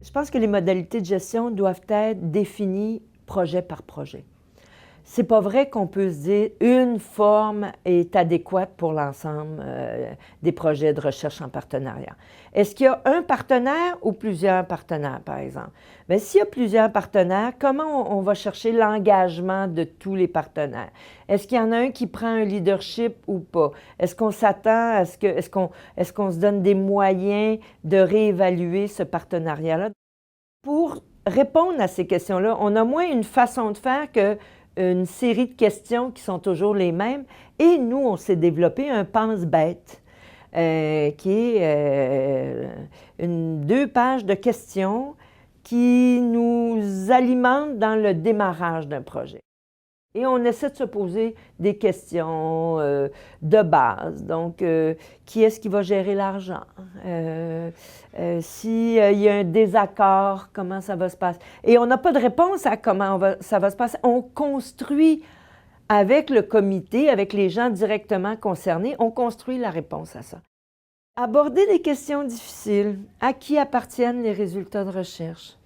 Je pense que les modalités de gestion doivent être définies projet par projet. C'est pas vrai qu'on peut se dire une forme est adéquate pour l'ensemble des projets de recherche en partenariat. Est-ce qu'il y a un partenaire ou plusieurs partenaires, par exemple? Bien, s'il y a plusieurs partenaires, comment on va chercher l'engagement de tous les partenaires? Est-ce qu'il y en a un qui prend un leadership ou pas? Est-ce qu'on s'attend à ce que, est-ce qu'on se donne des moyens de réévaluer ce partenariat-là? Pour répondre à ces questions-là, on a moins une façon de faire que une série de questions qui sont toujours les mêmes. Et nous, on s'est développé un pense-bête, qui est 2 pages de questions qui nous alimentent dans le démarrage d'un projet. Et on essaie de se poser des questions de base. Donc, qui est-ce qui va gérer l'argent? S'il y a un désaccord, comment ça va se passer? Et on n'a pas de réponse à comment ça va se passer. On construit avec le comité, avec les gens directement concernés, on construit la réponse à ça. Aborder des questions difficiles. À qui appartiennent les résultats de recherche?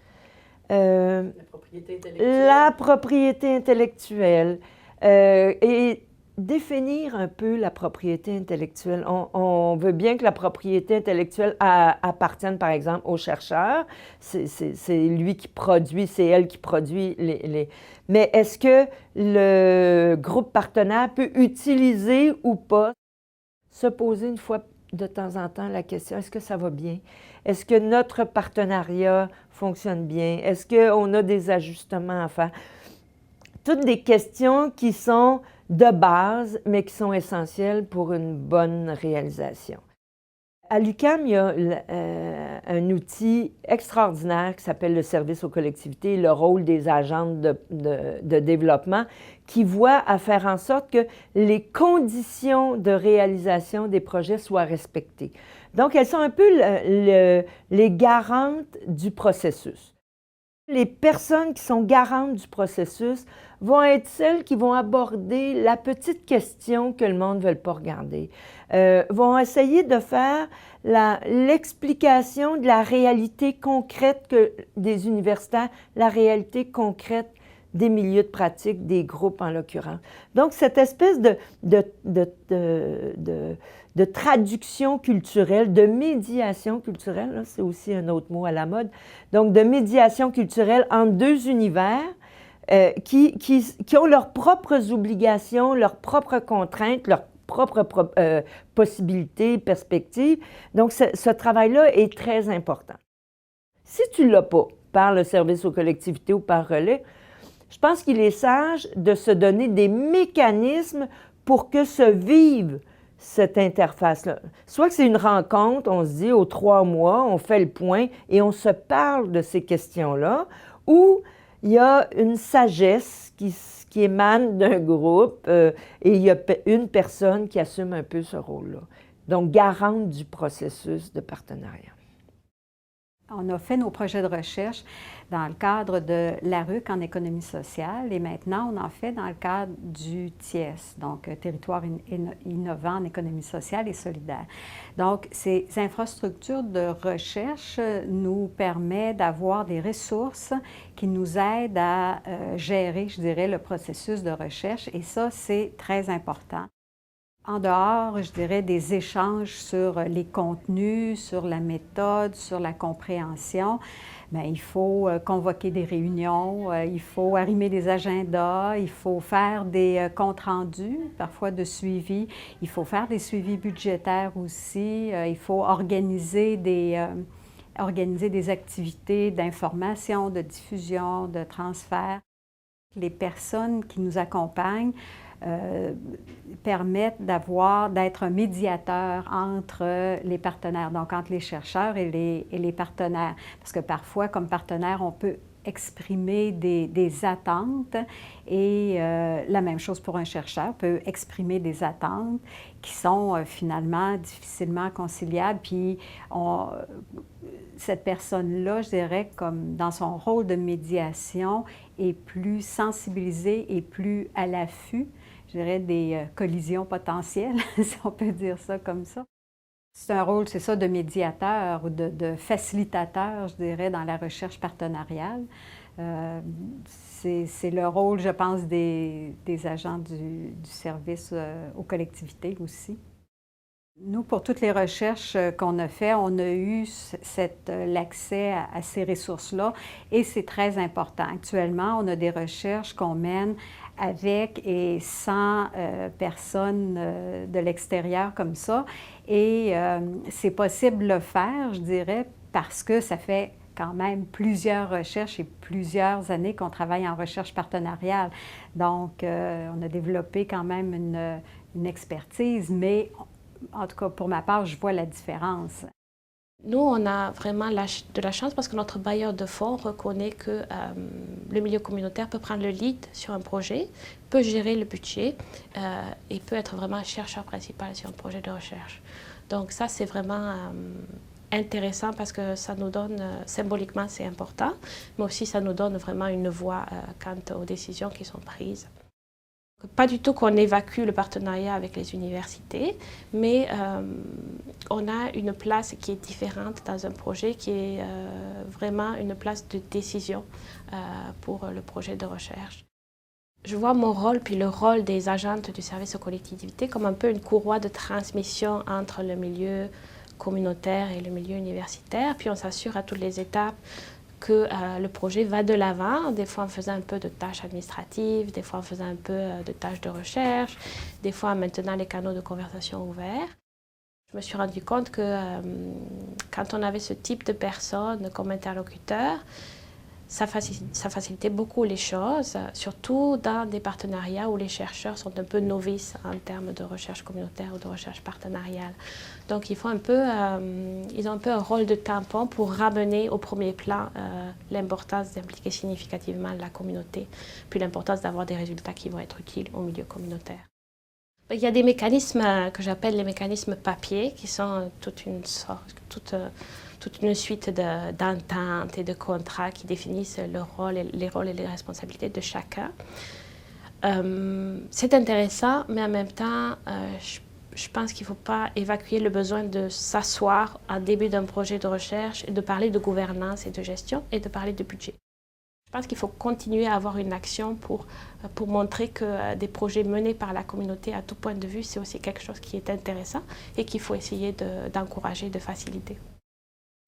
La propriété intellectuelle. La propriété intellectuelle. Et définir un peu la propriété intellectuelle. On veut bien que la propriété intellectuelle appartienne, par exemple, au chercheur. C'est lui qui produit, c'est elle qui produit les... Mais est-ce que le groupe partenaire peut utiliser ou pas? Se poser une fois de temps en temps la question, est-ce que ça va bien? Est-ce que notre partenariat fonctionne bien? Est-ce qu'on a des ajustements à faire? Toutes des questions qui sont de base, mais qui sont essentielles pour une bonne réalisation. À l'UQAM, il y a un outil extraordinaire qui s'appelle le service aux collectivités, le rôle des agentes de développement, qui voit à faire en sorte que les conditions de réalisation des projets soient respectées. Donc, elles sont un peu les garantes du processus. Les personnes qui sont garantes du processus vont être celles qui vont aborder la petite question que le monde ne veut pas regarder, vont essayer de faire l'explication de la réalité concrète des universitaires, la réalité concrète des milieux de pratique, des groupes en l'occurrence. Donc, cette espèce de traduction culturelle, de médiation culturelle, c'est aussi un autre mot à la mode, donc de médiation culturelle entre 2 univers qui ont leurs propres obligations, leurs propres contraintes, leurs propres possibilités, perspectives. Donc, ce travail-là est très important. Si tu ne l'as pas, par le service aux collectivités ou par relais, je pense qu'il est sage de se donner des mécanismes pour que se vive cette interface-là. Soit que c'est une rencontre, on se dit aux 3 mois, on fait le point et on se parle de ces questions-là, ou il y a une sagesse qui émane d'un groupe et il y a une personne qui assume un peu ce rôle-là. Donc, garante du processus de partenariat. On a fait nos projets de recherche dans le cadre de l'ARUC en économie sociale et maintenant on en fait dans le cadre du TIES, donc Territoire innovant en économie sociale et solidaire. Donc ces infrastructures de recherche nous permettent d'avoir des ressources qui nous aident à gérer, je dirais, le processus de recherche et ça c'est très important. En dehors, je dirais, des échanges sur les contenus, sur la méthode, sur la compréhension, bien, il faut convoquer des réunions, il faut arrimer des agendas, il faut faire des comptes rendus, parfois de suivi, il faut faire des suivis budgétaires aussi, il faut organiser des activités d'information, de diffusion, de transfert. Les personnes qui nous accompagnent permettent d'être un médiateur entre les partenaires, donc entre les chercheurs et les partenaires. Parce que parfois, comme partenaire, on peut exprimer des attentes et la même chose pour un chercheur, peut exprimer des attentes qui sont finalement difficilement conciliables. Puis cette personne-là, je dirais, comme dans son rôle de médiation, est plus sensibilisée et plus à l'affût, je dirais, des collisions potentielles, si on peut dire ça comme ça. C'est un rôle, c'est ça, de médiateur ou de facilitateur, je dirais, dans la recherche partenariale. C'est le rôle, je pense, des agents du service aux collectivités aussi. Nous, pour toutes les recherches qu'on a faites, on a eu l'accès à ces ressources-là et c'est très important. Actuellement, on a des recherches qu'on mène avec et sans personnes de l'extérieur comme ça. Et c'est possible de le faire, je dirais, parce que ça fait quand même plusieurs recherches et plusieurs années qu'on travaille en recherche partenariale. Donc, on a développé quand même une expertise, mais en tout cas, pour ma part, je vois la différence. Nous, on a vraiment de la chance parce que notre bailleur de fonds reconnaît que le milieu communautaire peut prendre le lead sur un projet, peut gérer le budget et peut être vraiment chercheur principal sur un projet de recherche. Donc ça, c'est vraiment intéressant parce que ça nous donne, symboliquement, c'est important, mais aussi ça nous donne vraiment une voix quant aux décisions qui sont prises. Pas du tout qu'on évacue le partenariat avec les universités, mais on a une place qui est différente dans un projet qui est vraiment une place de décision pour le projet de recherche. Je vois mon rôle, puis le rôle des agentes du service aux collectivités comme un peu une courroie de transmission entre le milieu communautaire et le milieu universitaire, puis on s'assure à toutes les étapes que le projet va de l'avant, des fois en faisant un peu de tâches administratives, des fois en faisant un peu de tâches de recherche, des fois en maintenant les canaux de conversation ouverts. Je me suis rendu compte que quand on avait ce type de personnes comme interlocuteur, ça facilitait beaucoup les choses, surtout dans des partenariats où les chercheurs sont un peu novices en termes de recherche communautaire ou de recherche partenariale. Donc, ils ont un peu un rôle de tampon pour ramener au premier plan l'importance d'impliquer significativement la communauté, puis l'importance d'avoir des résultats qui vont être utiles au milieu communautaire. Il y a des mécanismes que j'appelle les mécanismes papier, qui sont toute une suite d'ententes et de contrats qui définissent les rôles et les responsabilités de chacun. C'est intéressant, mais en même temps, je pense qu'il ne faut pas évacuer le besoin de s'asseoir en début d'un projet de recherche et de parler de gouvernance et de gestion et de parler de budget. Je pense qu'il faut continuer à avoir une action pour montrer que des projets menés par la communauté à tout point de vue, c'est aussi quelque chose qui est intéressant et qu'il faut essayer d'encourager, de faciliter.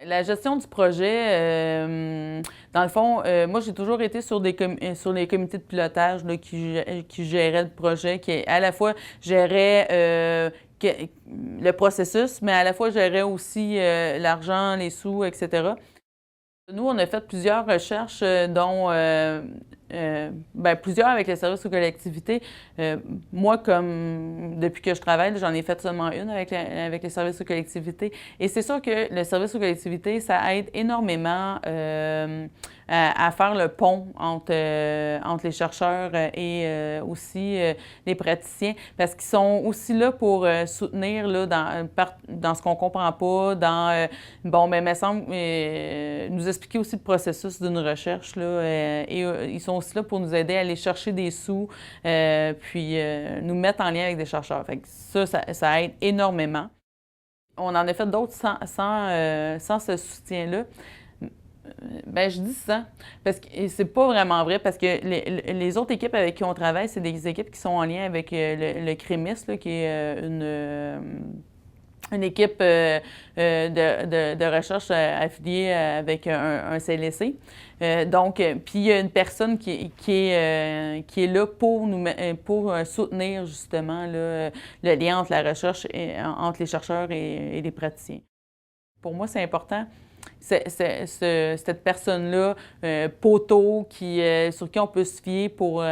La gestion du projet, dans le fond, moi j'ai toujours été sur les comités de pilotage là, qui géraient le projet, qui à la fois géraient le processus, mais à la fois géraient aussi l'argent, les sous, etc. Nous, on a fait plusieurs recherches, dont plusieurs avec les services aux collectivités. Moi, depuis que je travaille, j'en ai fait seulement une avec les services aux collectivités. Et c'est sûr que le service aux collectivités, ça aide énormément à faire le pont entre les chercheurs et aussi les praticiens, parce qu'ils sont aussi là pour soutenir là, dans ce qu'on ne comprend pas, il me semble, nous expliquer aussi le processus d'une recherche, là, et ils sont aussi là pour nous aider à aller chercher des sous, puis nous mettre en lien avec des chercheurs. Fait que ça aide énormément. On en a fait d'autres sans ce soutien-là. Bien, je dis ça, parce que c'est pas vraiment vrai, parce que les autres équipes avec qui on travaille, c'est des équipes qui sont en lien avec le CREMIS, là, qui est une équipe de recherche affiliée avec un CLSC. Donc, puis il y a une personne qui est là pour soutenir justement là, le lien entre la recherche entre les chercheurs et les praticiens. Pour moi, c'est important. Cette personne-là, poteau, sur qui on peut se fier pour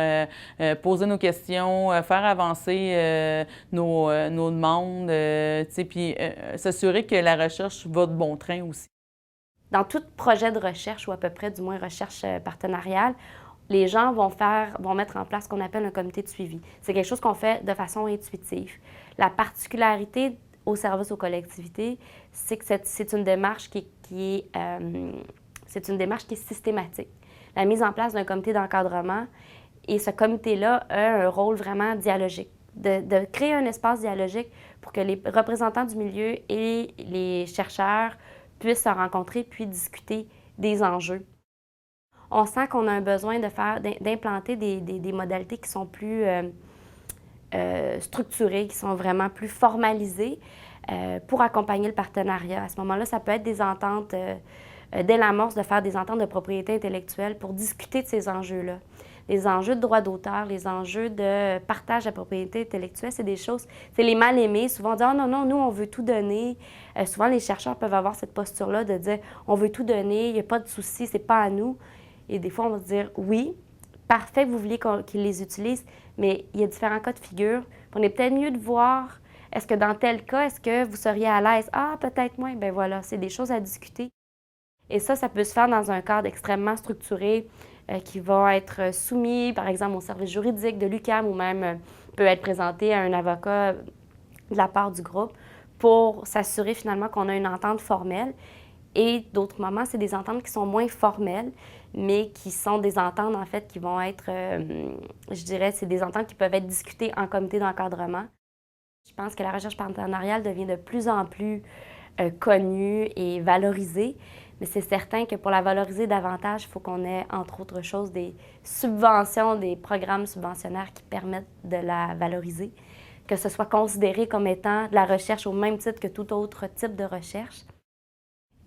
poser nos questions, faire avancer nos demandes, puis s'assurer que la recherche va de bon train aussi. Dans tout projet de recherche, ou à peu près du moins recherche partenariale, les gens vont mettre en place ce qu'on appelle un comité de suivi. C'est quelque chose qu'on fait de façon intuitive. La particularité au service aux collectivités, c'est que c'est une démarche qui est systématique. La mise en place d'un comité d'encadrement, et ce comité-là a un rôle vraiment dialogique, de créer un espace dialogique pour que les représentants du milieu et les chercheurs puissent se rencontrer puis discuter des enjeux. On sent qu'on a un besoin d'implanter des modalités qui sont plus structurées, qui sont vraiment plus formalisées pour accompagner le partenariat. À ce moment-là, ça peut être des ententes, dès l'amorce, de faire des ententes de propriété intellectuelle pour discuter de ces enjeux-là. Les enjeux de droit d'auteur, les enjeux de partage de la propriété intellectuelle, c'est des choses, c'est les mal-aimés. Souvent, on dit « Ah non, non, nous, on veut tout donner ». Souvent, les chercheurs peuvent avoir cette posture-là de dire « On veut tout donner, il n'y a pas de souci, c'est pas à nous ». Et des fois, on va se dire « Oui, parfait que vous vouliez qu'ils les utilisent, mais il y a différents cas de figure. On est peut-être mieux de voir, est-ce que dans tel cas, est-ce que vous seriez à l'aise? Ah, peut-être moins. » Bien voilà, c'est des choses à discuter. Et ça peut se faire dans un cadre extrêmement structuré qui va être soumis, par exemple, au service juridique de l'UQAM ou même peut être présenté à un avocat de la part du groupe pour s'assurer finalement qu'on a une entente formelle. Et d'autres moments, c'est des ententes qui sont moins formelles, mais qui sont des ententes, en fait, qui vont être, je dirais, c'est des ententes qui peuvent être discutées en comité d'encadrement. Je pense que la recherche partenariale devient de plus en plus connue et valorisée, mais c'est certain que pour la valoriser davantage, il faut qu'on ait, entre autres choses, des subventions, des programmes subventionnaires qui permettent de la valoriser, que ce soit considéré comme étant de la recherche au même titre que tout autre type de recherche.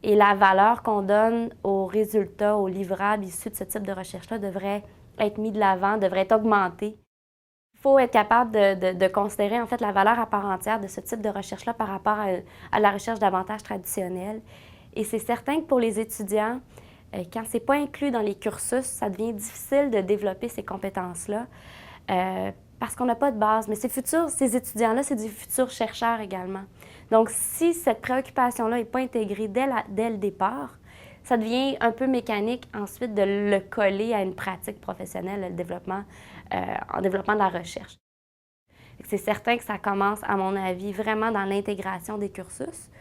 Et la valeur qu'on donne aux résultats, aux livrables issus de ce type de recherche-là devrait être mis de l'avant, devrait être augmentée. Il faut être capable de considérer en fait la valeur à part entière de ce type de recherche-là par rapport à la recherche davantage traditionnelle. Et c'est certain que pour les étudiants, quand ce n'est pas inclus dans les cursus, ça devient difficile de développer ces compétences-là parce qu'on n'a pas de base. Mais ces étudiants-là, c'est des futurs chercheurs également. Donc, si cette préoccupation-là n'est pas intégrée dès le départ, ça devient un peu mécanique ensuite de le coller à une pratique professionnelle, en développement de la recherche. C'est certain que ça commence, à mon avis, vraiment dans l'intégration des cursus.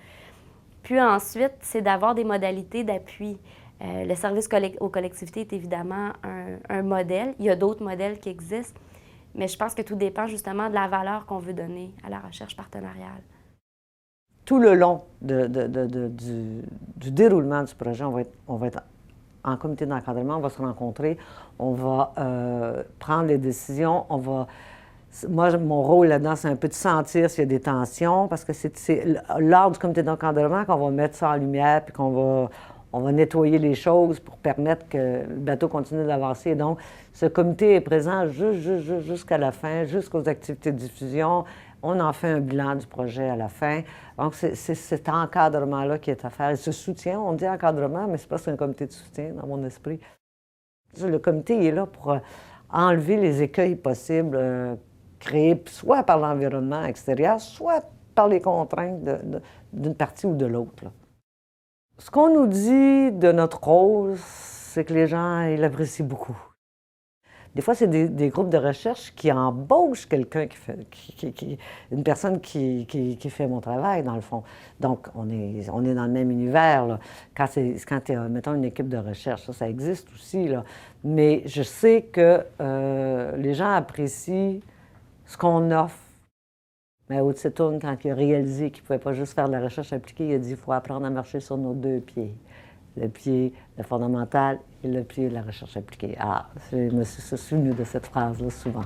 Puis ensuite, c'est d'avoir des modalités d'appui. Le service aux collectivités est évidemment un modèle. Il y a d'autres modèles qui existent, mais je pense que tout dépend justement de la valeur qu'on veut donner à la recherche partenariale. Tout le long du déroulement du projet, on va être en comité d'encadrement, on va se rencontrer, on va prendre les décisions, Moi, mon rôle là-dedans, c'est un peu de sentir s'il y a des tensions, parce que c'est lors du comité d'encadrement qu'on va mettre ça en lumière, puis on va nettoyer les choses pour permettre que le bateau continue d'avancer. Et donc, ce comité est présent jusqu'à la fin, jusqu'aux activités de diffusion. On en fait un bilan du projet à la fin. Donc, c'est cet encadrement-là qui est à faire. Et ce soutien, on dit encadrement, mais c'est pas un comité de soutien dans mon esprit. Le comité il est là pour enlever les écueils possibles créés soit par l'environnement extérieur, soit par les contraintes d'une partie ou de l'autre. Ce qu'on nous dit de notre rôle, c'est que les gens ils l'apprécient beaucoup. Des fois, c'est des groupes de recherche qui embauchent quelqu'un une personne qui fait mon travail, dans le fond. Donc, on est dans le même univers, là. Quand tu as, mettons, une équipe de recherche, ça existe aussi, là. Mais je sais que les gens apprécient ce qu'on offre. Mais Mao Tse-tung, quand il a réalisé qu'il ne pouvait pas juste faire de la recherche appliquée, il a dit qu'il faut apprendre à marcher sur nos deux pieds. Le pied, le fondamental, et le pied de la recherche appliquée. Ah, je me suis souvenu de cette phrase-là souvent.